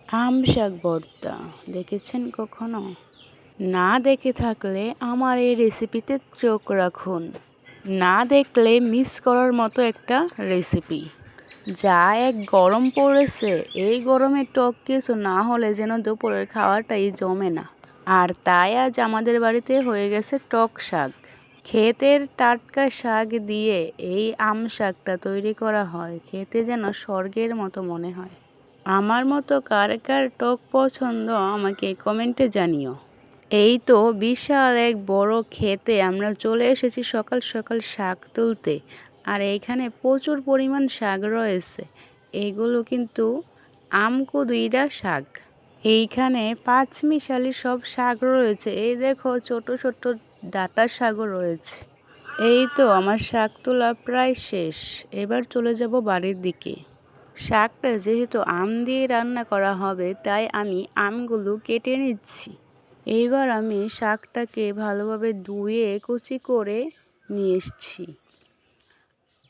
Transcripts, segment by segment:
আম শাক ভর্তা দেখেছেন কখনো? না দেখে থাকলে আমার এই রেসিপিতে চোখ রাখুন। না দেখলে মিস করার মতো একটা রেসিপি। যা এক গরম পড়েছে, এই গরমে টক কিছু না হলে যেন দুপুরের খাওয়াটাই জমে না। আর তাই আজ আমাদের বাড়িতে হয়ে গেছে টক শাক। ক্ষেতের টাটকা শাক দিয়ে এই আম শাকটা তৈরি করা হয়, খেতে যেন স্বর্গের মতো মনে হয়। আমার মতো কার কার টক পছন্দ আমাকে কমেন্টে জানিও। এই তো বিশাল এক বড় ক্ষেতে আমরা চলে এসেছি সকাল সকাল শাক তুলতে। আর এইখানে প্রচুর পরিমাণ শাক রয়েছে। এইগুলো কিন্তু আমকুদুইরা শাক। এইখানে পাঁচমিশালি সব শাক রয়েছে। এই দেখো ছোট ছোট ডাঁটা শাকও রয়েছে। এই তো আমার শাক তোলা প্রায় শেষ। এবার চলে যাব বাড়ির দিকে। শাকটা যেহেতু আম দিয়ে রান্না করা হবে, তাই আমি আমগুলো কেটে নিচ্ছি। এইবার আমি শাকটাকে ভালোভাবে ধুয়ে কুচি করে নিয়ে এসেছি।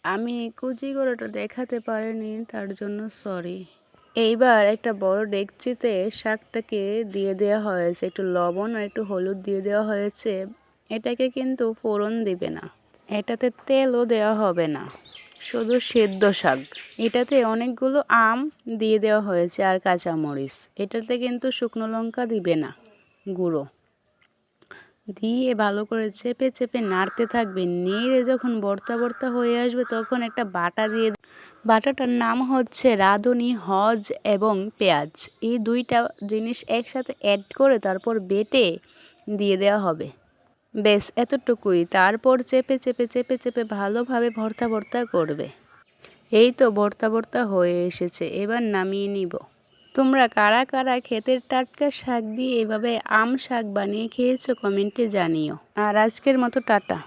আমি কুচি করাটা দেখাতে পারিনি, তার জন্য সরি। এইবার একটা বড় ডেকচিতে শাকটাকে দিয়ে দেওয়া হয়েছে, একটু লবণ আর একটু হলুদ দিয়ে দেওয়া হয়েছে। এটাকে কিন্তু ফোড়ন দিবে না, এটাতে তেলও দেওয়া হবে না, শুধু সেদ্ধ শাক। এটাতে অনেকগুলো আম দিয়ে দেওয়া হয়েছে আর কাঁচামরিচ। এটাতে কিন্তু শুকনো লঙ্কা দিবে না, গুঁড়ো দিয়ে ভালো করে চেপে চেপে নাড়তে থাকবে। নেড়ে যখন ভর্তা ভর্তা হয়ে আসবে তখন একটা বাটা দিয়ে, বাটাটার নাম হচ্ছে রাঁধুনি, হজ এবং পেঁয়াজ। এই দুইটা জিনিস একসাথে অ্যাড করে তারপর বেটে দিয়ে দেওয়া হবে। বেশ এতটুকুই। তারপর চেপে চেপে চেপে চেপে ভালোভাবে ভর্তা ভর্তা করবে। এই তো ভর্তা ভর্তা হয়ে এসেছে, এবার নামিয়ে নিব। তোমরা কারা কারা ক্ষেতের টাটকা শাক দিয়ে এভাবে আম শাক বানিয়ে খেয়েছো কমেন্টে জানিও। আর আজকের মতো টাটা।